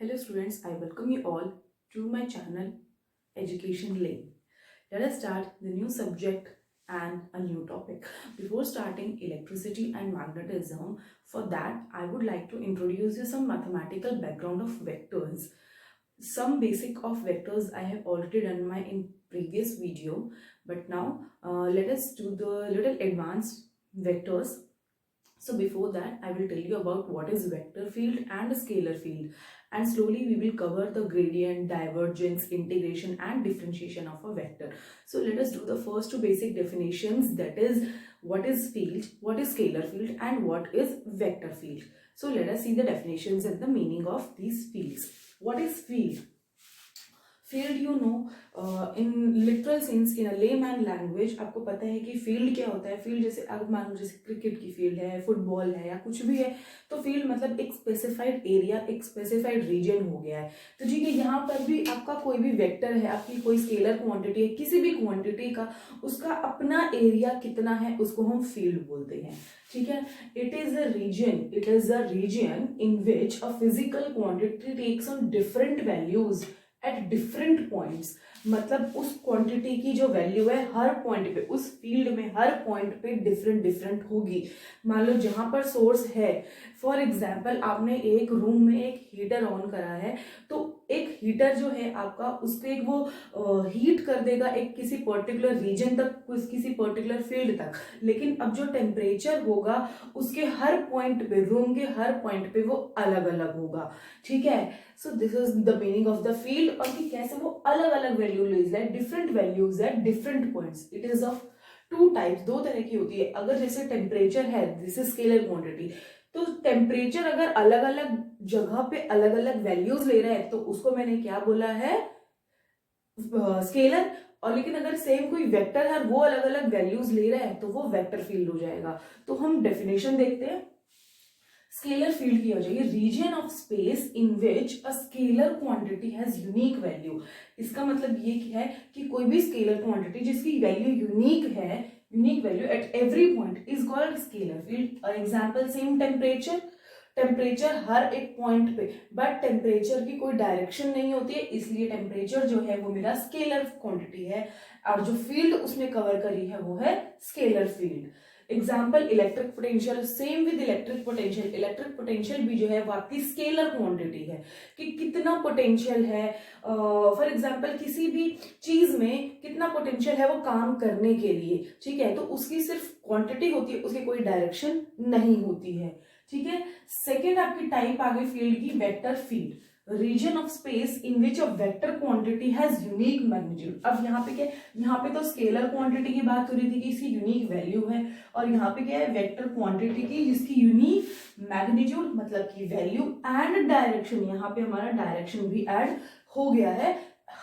Hello students, I welcome you all to my channel Education Lane. Let us start the new subject and a new topic. Before starting electricity and magnetism, for that I would like to introduce you some mathematical background of vectors. Some basic of vectors I have already done in previous video, but now let us do the little advanced vectors. So before that, I will tell you about what is vector field and scalar field, and slowly we will cover the gradient, divergence, integration and differentiation of a vector. So let us do the first two basic definitions, that is what is field, what is scalar field and what is vector field. So let us see the definitions and the meaning of these fields. What is field? Field you know in literal sense, in a layman language आपको पता है कि field क्या होता है. Field जैसे आप मान लो जैसे क्रिकेट की फील्ड है, फुटबॉल है या कुछ भी है, तो फील्ड मतलब एक स्पेसिफाइड एरिया, एक स्पेसिफाइड रीजन हो गया है. तो ठीक है, यहाँ पर भी आपका कोई भी वेक्टर है, आपकी कोई स्केलर क्वांटिटी है, किसी भी क्वांटिटी का उसका अपना एरिया कितना है उसको हम फील्ड बोलते हैं. ठीक है, it is a region in which a physical quantity takes on different values at different points. मतलब उस क्वांटिटी की जो वैल्यू है हर पॉइंट पे, उस फील्ड में हर पॉइंट पे डिफरेंट डिफरेंट होगी. मान लो जहां पर सोर्स है, फॉर एग्जाम्पल आपने एक रूम में एक हीटर ऑन करा है, तो एक हीटर जो है आपका उसको एक वो हीट कर देगा एक किसी पर्टिकुलर रीजन तक, किसी पर्टिकुलर फील्ड तक. लेकिन अब जो टेम्परेचर होगा उसके हर पॉइंट पे, रूम के हर पॉइंट पे वो अलग अलग होगा. ठीक है, सो this is the meaning of the field. और कि कैसे वो अलग अलग वैल्यू लीज है, डिफरेंट वैल्यूज है, different points. It is of two types, दो तरह की होती है. अगर जैसे टेम्परेचर है, दिस इज स्केलर क्वांटिटी, तो टेम्परेचर अगर अलग अलग जगह पे अलग अलग वैल्यूज ले रहा है तो उसको मैंने क्या बोला है, स्केलर. और लेकिन अगर सेम कोई वेक्टर है वो अलग अलग वैल्यूज ले रहा है तो वो वेक्टर फील्ड हो जाएगा. तो हम डेफिनेशन देखते हैं. स्केलर फील्ड की हो जाएगी region of space in which a scalar quantity has unique value. इसका मतलब ये है कि कोई भी स्केलर क्वांटिटी जिसकी वैल्यू यूनिक है, unique value at every point is called scalar field. और एग्जांपल सेम टेम्परेचर, टेम्परेचर हर एक पॉइंट पे, बट टेम्परेचर की कोई डायरेक्शन नहीं होती है, इसलिए टेम्परेचर जो है वो मेरा स्केलर क्वांटिटी है, और जो फील्ड उसने कवर करी है वो है scalar field. Example electric potential, same with electric potential. Electric potential भी जो है वो आपकी स्केलर क्वांटिटी है कि कितना पोटेंशियल है. फॉर एग्जाम्पल किसी भी चीज में कितना पोटेंशियल है वो काम करने के लिए. ठीक है, तो उसकी सिर्फ क्वांटिटी होती है, उसकी कोई डायरेक्शन नहीं होती है. ठीक है, सेकेंड आपकी टाइप आ गई फील्ड की vector field. Region of space in which a vector quantity has unique magnitude. अब यहाँ पे क्या, यहाँ पे तो स्केलर क्वांटिटी की बात हो रही थी कि इसकी यूनिक वैल्यू है, और यहाँ पे क्या है, वेक्टर क्वांटिटी की जिसकी यूनिक मैग्नीट्यूड मतलब की वैल्यू एंड डायरेक्शन. यहाँ पे हमारा डायरेक्शन भी ऐड हो गया है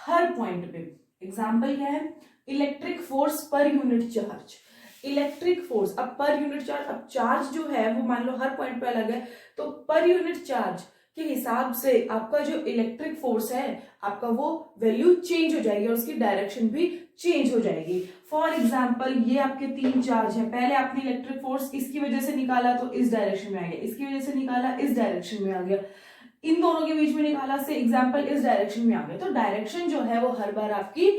हर पॉइंट पे. एग्जाम्पल क्या है, electric force per unit charge. Electric force, अब पर यूनिट चार्ज, अब चार्ज जो है वो मान लो हर पॉइंट पे अलग है, तो पर यूनिट चार्ज के हिसाब से आपका जो इलेक्ट्रिक फोर्स है आपका वो वैल्यू चेंज हो जाएगी और उसकी डायरेक्शन भी चेंज हो जाएगी. फॉर एग्जाम्पल ये आपके तीन चार्ज है, पहले आपने इलेक्ट्रिक फोर्स इसकी वजह से निकाला तो इस डायरेक्शन में आ गया, इसकी वजह से निकाला इस डायरेक्शन में आ गया, इन दोनों के बीच में निकाला से एग्जाम्पल इस डायरेक्शन में आ गया. तो डायरेक्शन जो है वो हर बार आपकी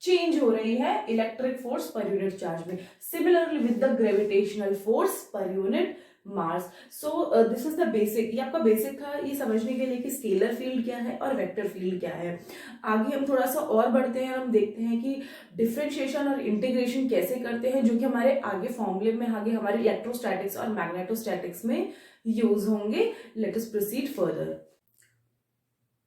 चेंज हो रही है electric force per unit charge में. Similarly with the gravitational force per unit mass. So this is the basic, ये आपका बेसिक था ये समझने के लिए कि स्केलर फील्ड क्या है और वेक्टर फील्ड क्या है. आगे हम थोड़ा सा और बढ़ते हैं और हम देखते हैं कि डिफरेंशिएशन और इंटीग्रेशन कैसे करते हैं, जो कि हमारे आगे फॉर्मूले में, आगे हमारे इलेक्ट्रोस्टैटिक्स और मैग्नेटोस्टैटिक्स में यूज होंगे. Let us proceed further.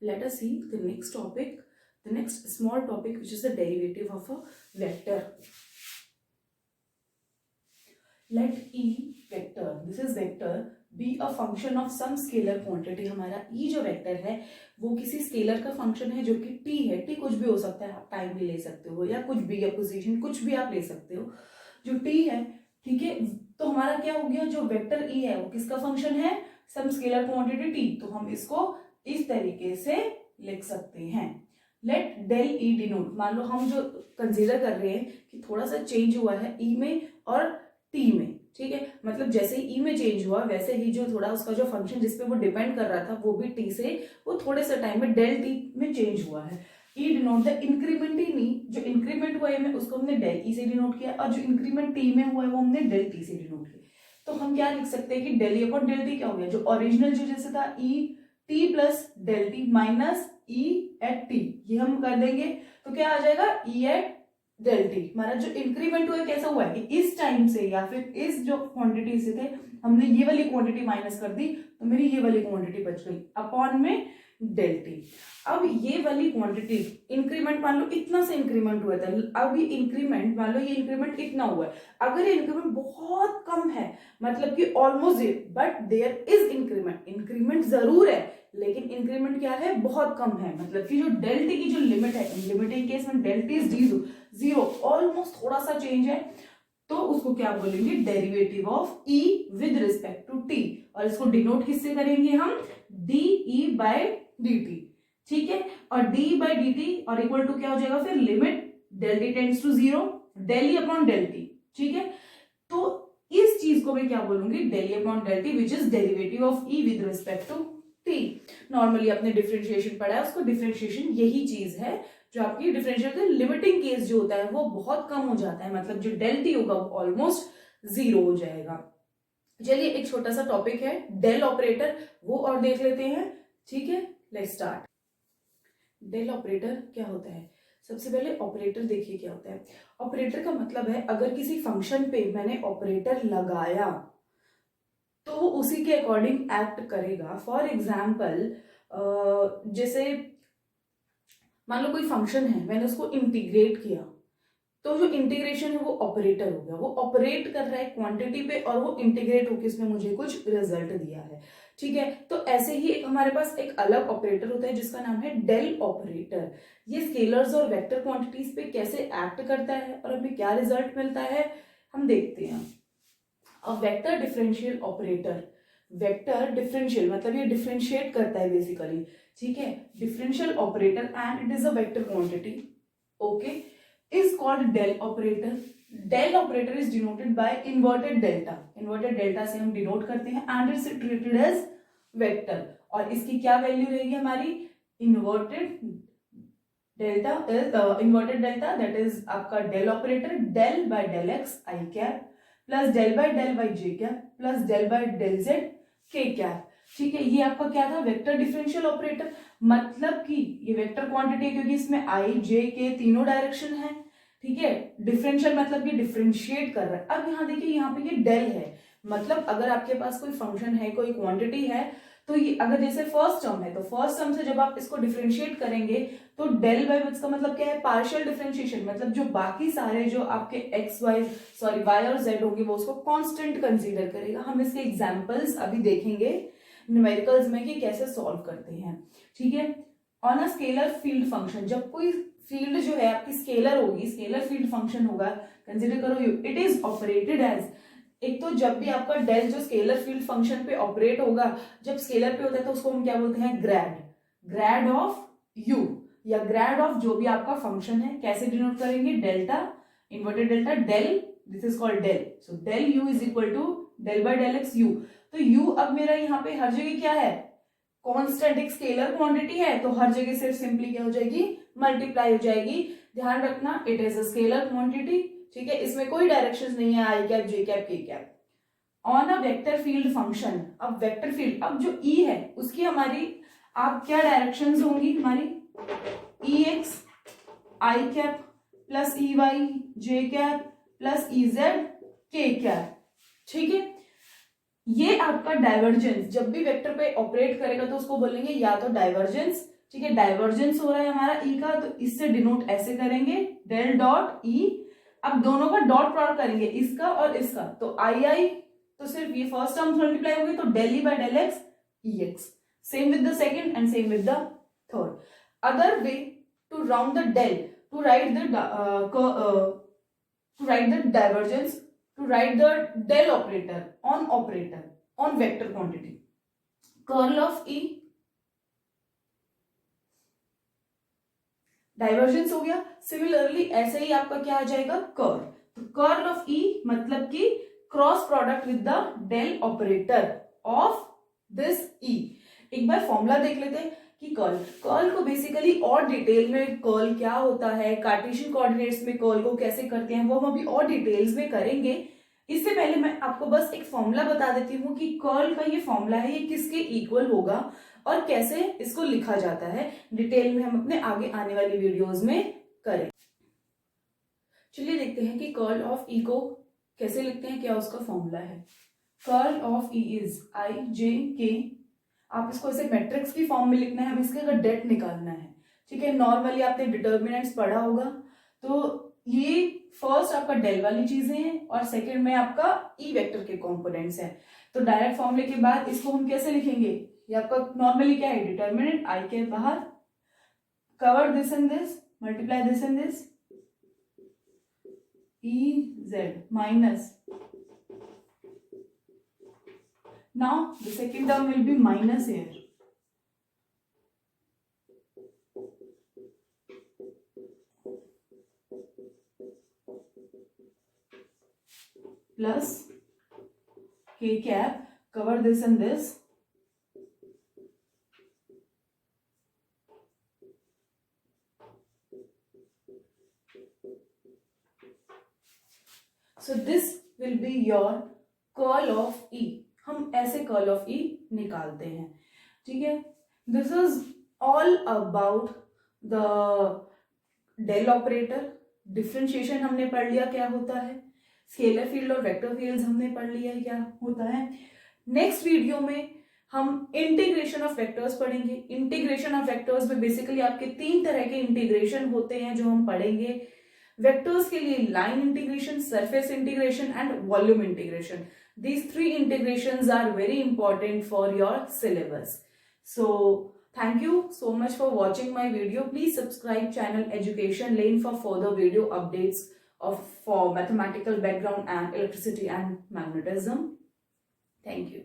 Let us see the next topic, the next small topic which is the derivative of a vector. Let E vector, this is vector, be a function of some scalar quantity. हमारा E जो vector है वो किसी scalar का function है जो कि T है. T कुछ भी हो सकता है, आप टाइम भी ले सकते हो या कुछ भी, या पोजीशन कुछ भी आप ले सकते हो, जो T है. ठीक है, तो हमारा क्या हो गया, जो वेक्टर E है वो किसका फंक्शन है, सम स्केलर क्वांटिटी T. तो हम इसको इस तरीके से लिख सकते हैं. लेट डेल ई डिनोट, मान लो हम जो कंसीडर कर रहे हैं कि थोड़ा सा चेंज हुआ है ई में और टी में. ठीक है, मतलब जैसे ही ई में चेंज हुआ वैसे ही जो थोड़ा उसका जो फंक्शन जिसपे वो डिपेंड कर रहा था वो भी टी से वो थोड़े से टाइम में डेल टी में चेंज हुआ है। ई डिनोट द इंक्रीमेंट इन ई, जो इंक्रीमेंट हुआ है उसको हमने डेल ई से डिनोट किया और जो इंक्रीमेंट टी में हुआ है वो हमने डेल टी से डिनोट किया। तो हम क्या लिख सकते हैं कि del E upon del T क्या हो गया, जो ओरिजिनल जो जैसे था E T plus del T minus E at T, ये हम कर देंगे तो क्या आ जाएगा ई एट डेल टी। हमारा जो इंक्रीमेंट हुआ है कैसा हुआ है कि इस टाइम से या फिर इस जो क्वांटिटी से थे हमने ये वाली क्वांटिटी माइनस कर दी तो मेरी ये वाली क्वांटिटी बच गई अपॉन में डेल टी। अब ये वाली क्वांटिटी इंक्रीमेंट मान लो इतना से इंक्रीमेंट हुआ था, अब ये इंक्रीमेंट मान लो ये इंक्रीमेंट इतना हुआ है, अगर ये इंक्रीमेंट बहुत कम है मतलब कि almost zero, but there is increment, increment जरूर है लेकिन इंक्रीमेंट क्या है बहुत कम है, मतलब कि जो डेल टी की जो लिमिट है, लिमिटिंग केस में del T is zero, almost थोड़ा सा चेंज है तो उसको क्या बोलेंगे, derivative of E with respect to T, और इसको डिनोट किससे करेंगे हम, D E by D T, ठीक है। और डी बाय डी टी और इक्वल टू क्या हो जाएगा फिर limit del T tends to zero del E upon del T, ठीक है। तो इस चीज को मैं क्या बोलूंगी, del E upon del T which is derivative of E with respect to T. Normally आपने डिफरेंशिएशन पढ़ा है, उसको डिफरेंशिएशन यही चीज है जो आपकी डिफरेंशिएशन लिमिटिंग केस जो होता है वो बहुत कम हो जाता है, मतलब जो डेल टी होगा वो ऑलमोस्ट जीरो हो जाएगा। चलिए एक छोटा सा टॉपिक है डेल ऑपरेटर, वो और देख लेते हैं, ठीक है। Let's start. डेल ऑपरेटर क्या होता है, सबसे पहले ऑपरेटर देखिए क्या होता है। ऑपरेटर का मतलब है अगर किसी फंक्शन पे मैंने ऑपरेटर लगाया तो वो उसी के अकॉर्डिंग एक्ट करेगा। फॉर एग्जाम्पल जैसे मान लो कोई फंक्शन है, मैंने उसको इंटीग्रेट किया तो जो इंटीग्रेशन है वो ऑपरेटर हो गया, वो ऑपरेट कर रहा है क्वांटिटी पे और वो इंटीग्रेट होकर इसमें मुझे कुछ रिजल्ट दिया है, ठीक है। तो ऐसे ही हमारे पास एक अलग ऑपरेटर होता है जिसका नाम है डेल ऑपरेटर। ये स्केलर्स और वेक्टर क्वांटिटीज पे कैसे एक्ट करता है और हमें क्या रिजल्ट मिलता है हम देखते हैं। अब vector differential operator, vector differential मतलब ये डिफरेंशिएट करता है बेसिकली, ठीक है। Differential operator and it is a vector quantity, okay, is called del operator. Del operator is denoted by inverted delta, inverted delta से हम डिनोट करते हैं and is treated as vector. और इसकी क्या वैल्यू रहेगी हमारी, inverted delta is inverted delta that is आपका del operator del by del x I cap plus del by del Y J cap plus del by del Z K cap, ठीक है। ये आपका क्या था, वेक्टर डिफरेंशियल ऑपरेटर, मतलब कि ये वेक्टर क्वांटिटी है क्योंकि इसमें आई जे के तीनों डायरेक्शन है, ठीक है। डिफरेंशियल मतलब ये डिफरेंशिएट कर रहा है। अब यहाँ देखिए यहाँ पे ये डेल है, मतलब अगर आपके पास कोई फंक्शन है कोई क्वांटिटी है तो ये अगर जैसे फर्स्ट टर्म है तो फर्स्ट टर्म से जब आप इसको डिफरेंशिएट करेंगे तो डेल बाय इसका मतलब क्या है, पार्शियल डिफरेंशिएशन, मतलब जो बाकी सारे जो आपके एक्स वाई सॉरी वाई और जेड होंगे वो उसको कांस्टेंट कंसीडर करेगा। हम इसके एग्जांपल्स अभी देखेंगे न्यूमेरिकल्स में कि कैसे सॉल्व करते हैं, ठीक है। On a scalar field function, जब कोई फील्ड जो है आपकी स्केलर होगी, स्केलर फील्ड फंक्शन होगा, कंसीडर करो you it is operated as, एक तो जब भी आपका डेल जो स्केलर फील्ड फंक्शन पे ऑपरेट होगा, जब स्केलर पे होता है तो उसको हम क्या बोलते हैं, ग्रैड, ग्रैड ऑफ यू या ग्रैड ऑफ जो भी आपका फंक्शन है। कैसे डिनोट करेंगे, delta inverted delta del, this is called del, so del U is equal to del by del X U. तो यू अब मेरा यहाँ पे हर जगह क्या है, कांस्टेंट, एक स्केलर क्वांटिटी है तो हर जगह सिर्फ सिंपली क्या हो जाएगी, मल्टीप्लाई हो जाएगी। ध्यान रखना it is a scalar quantity, ठीक है, इसमें कोई डायरेक्शंस नहीं है, आई कैप जे कैप के cap. On a vector field function, अब वेक्टर फील्ड, अब जो ई है उसकी हमारी आप क्या डायरेक्शंस होंगी हमारी, ई एक्स आई cap plus E Y J cap plus E Z K cap, ठीक है। ये आपका डाइवर्जेंस, जब भी वेक्टर पे ऑपरेट करेगा तो उसको बोलेंगे या तो डाइवर्जेंस, ठीक है, डाइवर्जेंस हो रहा है हमारा ई का तो इससे डिनोट ऐसे करेंगे डेल डॉट ई। अब दोनों का डॉट प्रोडक्ट करेंगे, इसका और इसका, तो आई आई तो सिर्फ ये फर्स्ट टर्म मल्टीप्लाई होगी तो del E by del X E X, same with the second and same with the third. Other way to round the del, to write the divergence, to write the del operator on vector quantity, curl of E, divergence हो गया। Similarly ऐसे ही आपका क्या आ जाएगा, curl, तो curl of E मतलब कि cross product with the del operator of this E. एक बार फॉर्मूला देख लेते हैं कि कर्ल को बेसिकली और डिटेल में कर्ल क्या होता है, कार्टेशियन कोऑर्डिनेट्स में कर्ल को कैसे करते हैं, वो हम अभी और डिटेल्स में करेंगे। इससे पहले मैं आपको बस एक फॉर्मूला बता देती हूँ कि कर्ल का ये फॉर्मूला है, ये किसके इक्वल होगा और कैसे इसको लिखा जाता है। डिटेल में हम अपने आगे आने वाली वीडियोस में करें। चलिए देखते हैं कि कर्ल ऑफ ई को कैसे लिखते हैं, क्या उसका फॉर्मूला है। Curl of E is i j k. आप इसको ऐसे मैट्रिक्स की फॉर्म में लिखना है, हमें इसके अगर डेट निकालना है, ठीक है। नॉर्मली आपने डिटर्मिनेंट्स पढ़ा होगा, तो ये फर्स्ट आपका डेल वाली चीजें हैं और सेकंड में आपका ई वेक्टर के कंपोनेंट्स हैं। तो डायरेक्ट फॉर्मूले के बाद इसको हम कैसे लिखेंगे, ये आपका नॉर्मली क्या है, डिटर्मिनेंट आई के बाहर, cover this and this, multiply this and this, E Z minus, now the second term will be minus here, plus k cap, cover this and this, so this will be your curl of E। हम ऐसे curl of ई निकालते हैं, ठीक है। This is all about the del operator. Differentiation हमने पढ़ लिया क्या होता है, स्केलर फील्ड और वेक्टर फील्ड्स हमने पढ़ लिया क्या होता है। नेक्स्ट वीडियो में हम इंटीग्रेशन ऑफ वेक्टर्स पढ़ेंगे। इंटीग्रेशन ऑफ वेक्टर्स में बेसिकली आपके 3 तरह के इंटीग्रेशन होते हैं जो हम पढ़ेंगे। वेक्टर्स के लिए line integration, surface integration and volume integration. These 3 integrations are very important for your syllabus. So thank you so much for watching my video. Please subscribe channel Education Lane for further video updates for mathematical background and electricity and magnetism. Thank you.